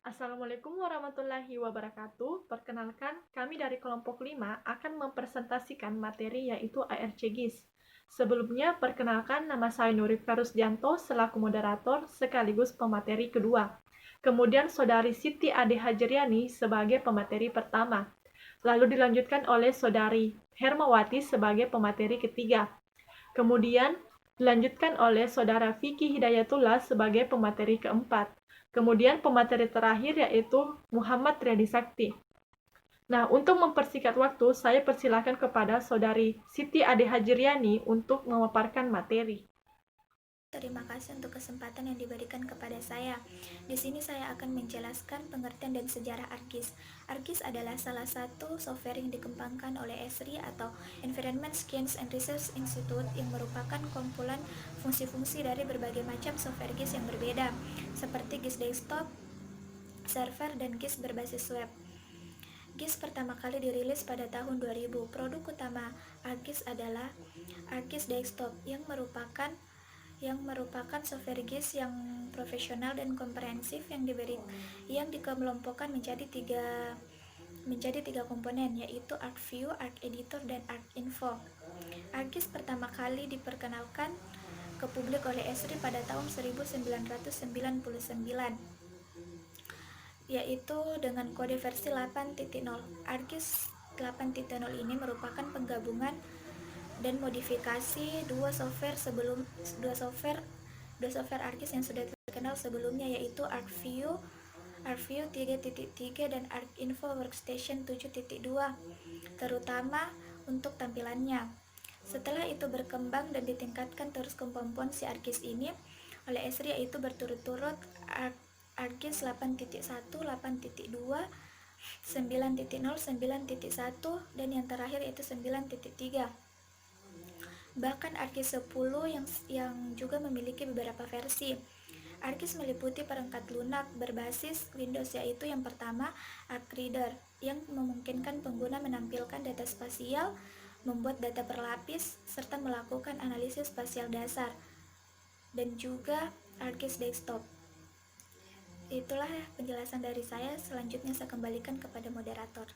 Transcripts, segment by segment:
Assalamualaikum warahmatullahi wabarakatuh. Perkenalkan, kami dari kelompok 5 akan mempresentasikan materi yaitu ARC GIS. Sebelumnya, perkenalkan nama saya Nurif Ferusdianto selaku moderator sekaligus pemateri kedua. Kemudian Saudari Siti Ade Hajriani sebagai pemateri pertama. Lalu dilanjutkan oleh Saudari Hermawati sebagai pemateri ketiga. Kemudian dilanjutkan oleh Saudara Vicky Hidayatullah sebagai pemateri keempat. Kemudian pemateri terakhir yaitu Muhammad Riyadi Sakti. Nah, untuk mempersingkat waktu, saya persilakan kepada Saudari Siti Ade Hajriani untuk memaparkan materi. Terima kasih untuk kesempatan yang diberikan kepada saya. Di sini saya akan menjelaskan pengertian dan sejarah ArcGIS. ArcGIS adalah salah satu software yang dikembangkan oleh ESRI atau Environment Science and Research Institute yang merupakan kumpulan fungsi-fungsi dari berbagai macam software GIS yang berbeda, seperti GIS desktop, server, dan GIS berbasis web. GIS pertama kali dirilis pada tahun 2000. Produk utama ArcGIS adalah ArcGIS Desktop yang merupakan software GIS yang profesional dan komprehensif yang dikelompokkan menjadi tiga komponen, yaitu ArcView, ArcEditor, dan ArcInfo. ArcGIS pertama kali diperkenalkan ke publik oleh ESRI pada tahun 1999, yaitu dengan kode versi 8.0. ArcGIS 8.0 ini merupakan penggabungan dan modifikasi dua software ArcGIS yang sudah terkenal sebelumnya, yaitu ArcView 3.3 dan ArcInfo Workstation 7.2, terutama untuk tampilannya. Setelah itu berkembang dan ditingkatkan terus kemampuan si ArcGIS ini oleh ESRI, yaitu berturut-turut ArcGIS 8.1, 8.2, 9.0, 9.1, dan yang terakhir yaitu 9.3. Bahkan ArcGIS 10 yang juga memiliki beberapa versi. ArcGIS meliputi perangkat lunak berbasis Windows, yaitu yang pertama ArcReader, yang memungkinkan pengguna menampilkan data spasial, membuat data berlapis, serta melakukan analisis spasial dasar, dan juga ArcGIS Desktop. Itulah penjelasan dari saya. Selanjutnya saya kembalikan kepada moderator.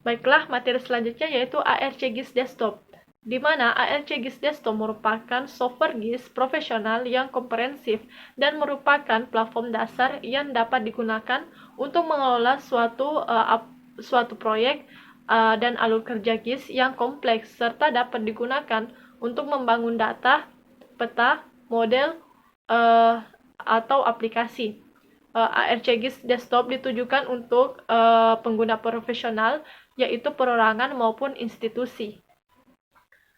Baiklah, materi selanjutnya yaitu ARC GIS Desktop, di mana ARC GIS Desktop merupakan software GIS profesional yang komprehensif dan merupakan platform dasar yang dapat digunakan untuk mengelola suatu proyek dan alur kerja GIS yang kompleks, serta dapat digunakan untuk membangun data, peta, model, atau aplikasi. ARC GIS Desktop ditujukan untuk pengguna profesional, yaitu perorangan maupun institusi.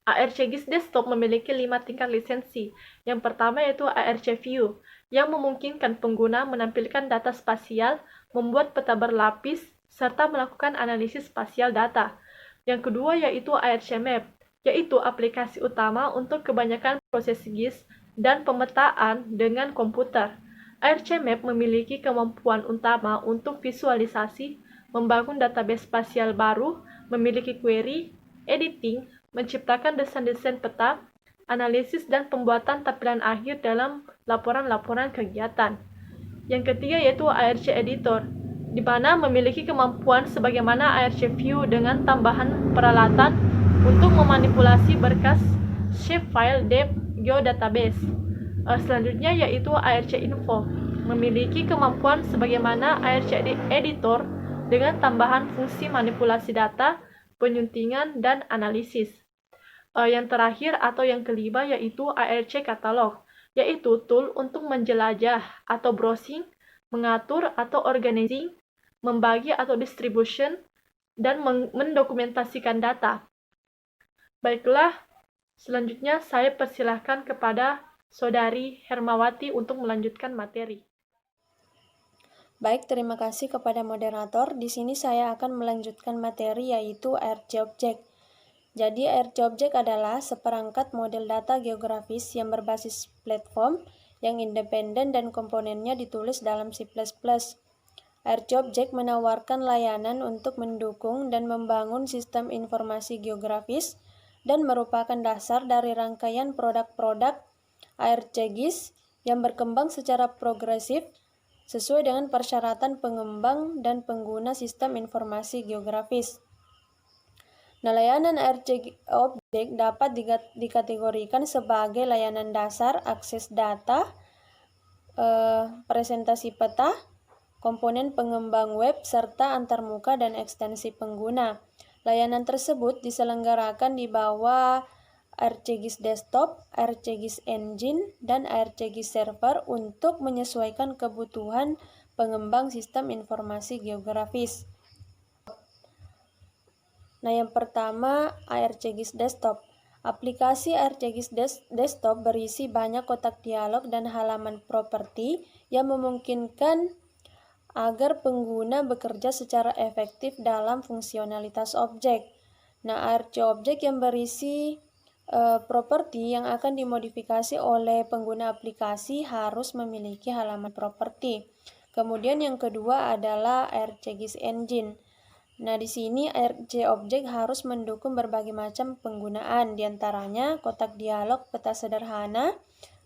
ARC GIS Desktop memiliki 5 tingkat lisensi. Yang pertama yaitu ARC View, yang memungkinkan pengguna menampilkan data spasial, membuat peta berlapis, serta melakukan analisis spasial data. Yang kedua yaitu ARC Map, yaitu aplikasi utama untuk kebanyakan proses GIS dan pemetaan dengan komputer. ARC Map memiliki kemampuan utama untuk visualisasi, membangun database spasial baru, memiliki query, editing, menciptakan desain-desain peta, analisis, dan pembuatan tampilan akhir dalam laporan-laporan kegiatan. Yang ketiga yaitu ARC Editor, di mana memiliki kemampuan sebagaimana ARC View dengan tambahan peralatan untuk memanipulasi berkas, shapefile, dep, geodatabase. Selanjutnya yaitu ARC Info, memiliki kemampuan sebagaimana ARC Editor dengan tambahan fungsi manipulasi data, penyuntingan, dan analisis. Yang terakhir atau yang kelima yaitu ARC Katalog, yaitu tool untuk menjelajah atau browsing, mengatur atau organizing, membagi atau distribution, dan mendokumentasikan data. Baiklah, selanjutnya saya persilahkan kepada Saudari Hermawati untuk melanjutkan materi. Baik, terima kasih kepada moderator. Di sini saya akan melanjutkan materi yaitu ARC Object. Jadi ARC Object adalah seperangkat model data geografis yang berbasis platform yang independen dan komponennya ditulis dalam C++. ARC Object menawarkan layanan untuk mendukung dan membangun sistem informasi geografis dan merupakan dasar dari rangkaian produk-produk ARC GIS yang berkembang secara progresif sesuai dengan persyaratan pengembang dan pengguna sistem informasi geografis. Nah, layanan ARC Object dapat dikategorikan sebagai layanan dasar, akses data, presentasi peta, komponen pengembang web, serta antarmuka dan ekstensi pengguna. Layanan tersebut diselenggarakan di bawah ARCGIS Desktop, ARCGIS Engine, dan ARCGIS Server untuk menyesuaikan kebutuhan pengembang sistem informasi geografis. Nah, yang pertama ARCGIS Desktop. Aplikasi ARCGIS Desktop berisi banyak kotak dialog dan halaman properti yang memungkinkan agar pengguna bekerja secara efektif dalam fungsionalitas objek. Nah, ARC Object yang berisi properti yang akan dimodifikasi oleh pengguna aplikasi harus memiliki halaman properti. Kemudian yang kedua adalah ARCGIS Engine. Nah, di sini ARC Object harus mendukung berbagai macam penggunaan, diantaranya kotak dialog, peta sederhana,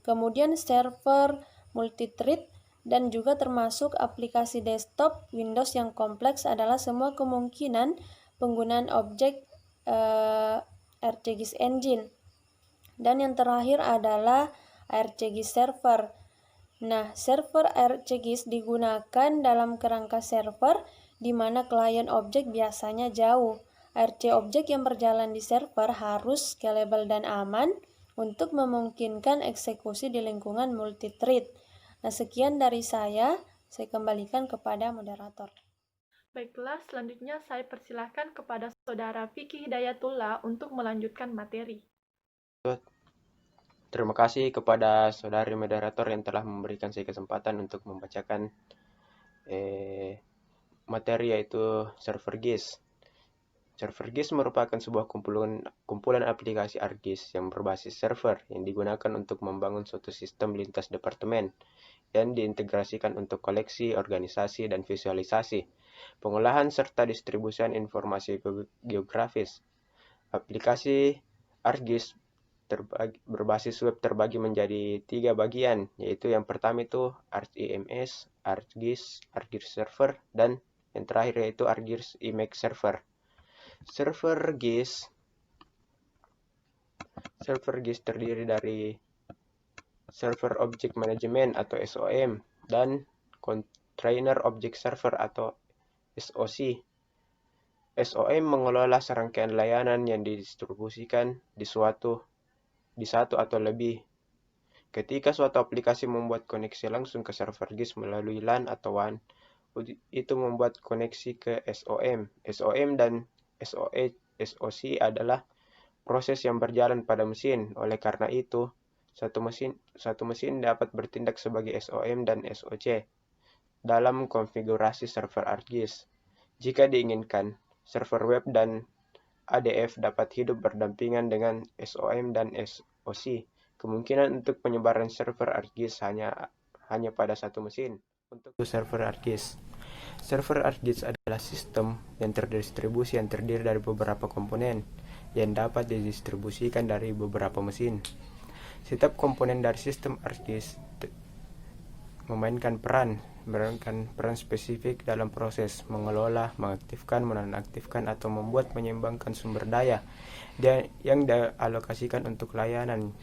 kemudian server multithread, dan juga termasuk aplikasi desktop Windows yang kompleks adalah semua kemungkinan penggunaan objek ARCGIS Engine. Dan yang terakhir adalah ARCGIS Server. Nah, server ARCGIS digunakan dalam kerangka server di mana klien objek biasanya jauh. ARC objek yang berjalan di server harus scalable dan aman untuk memungkinkan eksekusi di lingkungan multithread. Nah, sekian dari saya kembalikan kepada moderator. Baiklah, selanjutnya saya persilahkan kepada Saudara Vicky Hidayatullah untuk melanjutkan materi. Terima kasih kepada saudari moderator yang telah memberikan saya kesempatan untuk membacakan materi yaitu server GIS. Server GIS merupakan sebuah kumpulan aplikasi ArcGIS yang berbasis server yang digunakan untuk membangun suatu sistem lintas departemen yang diintegrasikan untuk koleksi, organisasi, dan visualisasi, pengolahan, serta distribusian informasi geografis. Aplikasi ArcGIS berbasis web terbagi menjadi 3 bagian, yaitu yang pertama itu ArcIMS, ArcGIS, ArcGIS Server, dan yang terakhir yaitu ArcGIS Image Server. Server GIS terdiri dari Server Object Management atau SOM dan Container Object Server atau SOC. SOM mengelola serangkaian layanan yang didistribusikan di satu atau lebih. Ketika suatu aplikasi membuat koneksi langsung ke server GIS melalui LAN atau WAN, itu membuat koneksi ke SOM. SOM dan SOC adalah proses yang berjalan pada mesin. Oleh karena itu, satu mesin dapat bertindak sebagai SOM dan SOC dalam konfigurasi server ArcGIS. Jika diinginkan, server web dan ADF dapat hidup berdampingan dengan SOM dan SOC. Kemungkinan untuk penyebaran server ArcGIS hanya pada satu mesin. Untuk server ArcGIS, server ArcGIS adalah sistem yang terdistribusi yang terdiri dari beberapa komponen yang dapat didistribusikan dari beberapa mesin. Setiap komponen dari sistem ArcGIS memainkan peran spesifik dalam proses mengelola, mengaktifkan, menonaktifkan, atau membuat menyeimbangkan sumber daya yang dialokasikan untuk layanan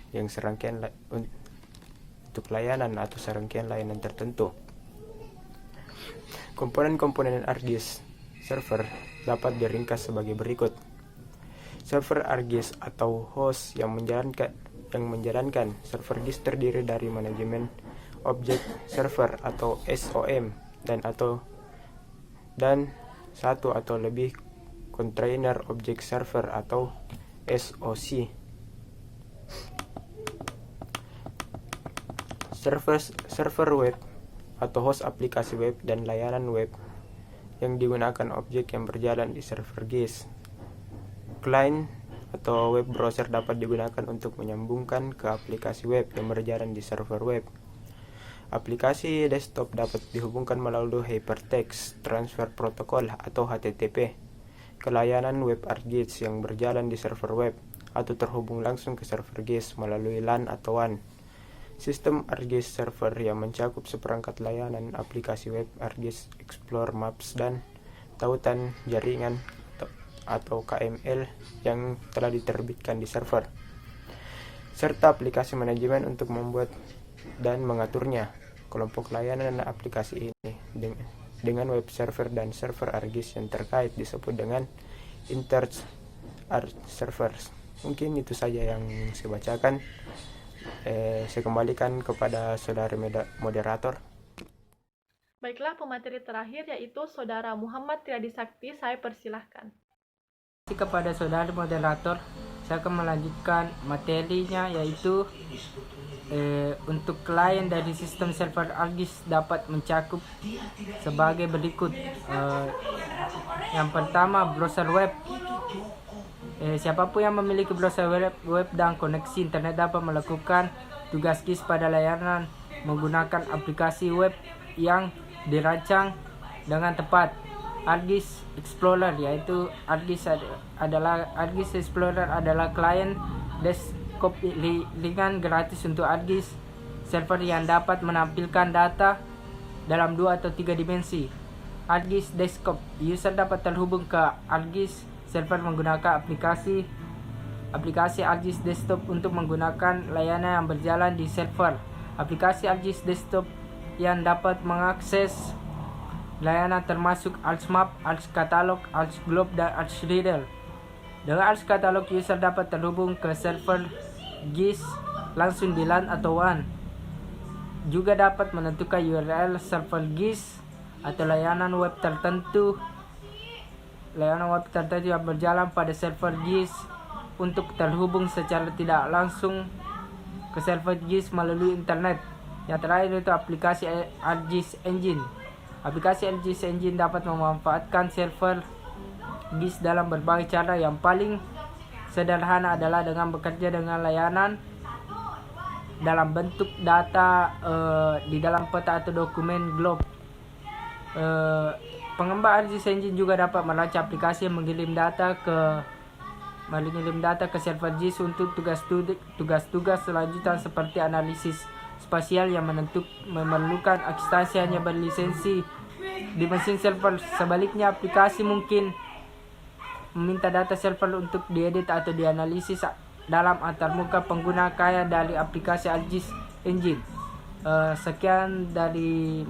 atau serangkaian layanan tertentu. Komponen-komponen ArcGIS server dapat diringkas sebagai berikut. Server ArcGIS atau host yang menjalankan server GIS terdiri dari manajemen objek server atau SOM dan satu atau lebih container object server atau SOC. Server web atau host aplikasi web dan layanan web yang digunakan objek yang berjalan di server GIS. Client atau web browser dapat digunakan untuk menyambungkan ke aplikasi web yang berjalan di server web. Aplikasi desktop dapat dihubungkan melalui Hypertext Transfer Protocol atau HTTP ke layanan web ArcGIS yang berjalan di server web atau terhubung langsung ke server GIS melalui LAN atau WAN. Sistem ArcGIS Server yang mencakup seperangkat layanan aplikasi web ArcGIS Explorer Maps dan tautan jaringan atau KML yang telah diterbitkan di server, serta aplikasi manajemen untuk membuat dan mengaturnya. Kelompok layanan aplikasi ini dengan web server dan server ArcGIS yang terkait disebut dengan Interch Arc Servers. Mungkin itu saja yang saya bacakan. Saya kembalikan kepada saudara moderator. Baiklah, pemateri terakhir yaitu Saudara Muhammad Triadi Sakti, saya persilahkan. Terima kasih kepada saudara moderator. Saya akan melanjutkan materinya, yaitu untuk klien dari sistem server ArcGIS dapat mencakup sebagai berikut. Yang pertama, browser web. Siapapun yang memiliki browser web dan koneksi internet dapat melakukan tugas GIS pada layanan menggunakan aplikasi web yang dirancang dengan tepat. ArcGIS Explorer, yaitu ArcGIS Explorer adalah klien desktop ringan gratis untuk ArcGIS server yang dapat menampilkan data dalam 2 atau 3 dimensi. ArcGIS Desktop, user dapat terhubung ke ArcGIS server menggunakan aplikasi ArcGIS Desktop untuk menggunakan layanan yang berjalan di server. Aplikasi ArcGIS Desktop yang dapat mengakses layanan termasuk ArcMap, ArcCatalog, ArcGlobe, dan ArcReader. Dengan ArcCatalog, user dapat terhubung ke server GIS langsung di LAN atau WAN. Juga dapat menentukan URL server GIS atau layanan web tertentu yang berjalan pada server GIS untuk terhubung secara tidak langsung ke server GIS melalui internet. Yang terakhir itu aplikasi ArcGIS Engine. Aplikasi ArcGIS Engine dapat memanfaatkan server GIS dalam berbagai cara. Yang paling sederhana adalah dengan bekerja dengan layanan dalam bentuk data di dalam peta atau dokumen globe. Pengembang ArcGIS Engine juga dapat merancang aplikasi yang mengirim data ke server GIS untuk tugas-tugas selanjutnya seperti analisis spasial yang memerlukan instansi hanya berlisensi di mesin server. Sebaliknya, aplikasi mungkin meminta data server untuk diedit atau dianalisis dalam antarmuka pengguna kaya dari aplikasi ArcGIS Engine. Sekian dari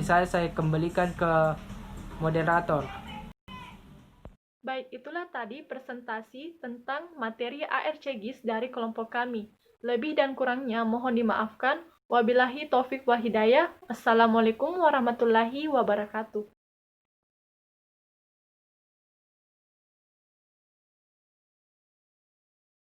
saya kembalikan ke moderator. Baik, itulah tadi presentasi tentang materi ARCGIS dari kelompok kami. Lebih dan kurangnya mohon dimaafkan. Wabillahi taufik wa hidayah. Assalamualaikum warahmatullahi wabarakatuh.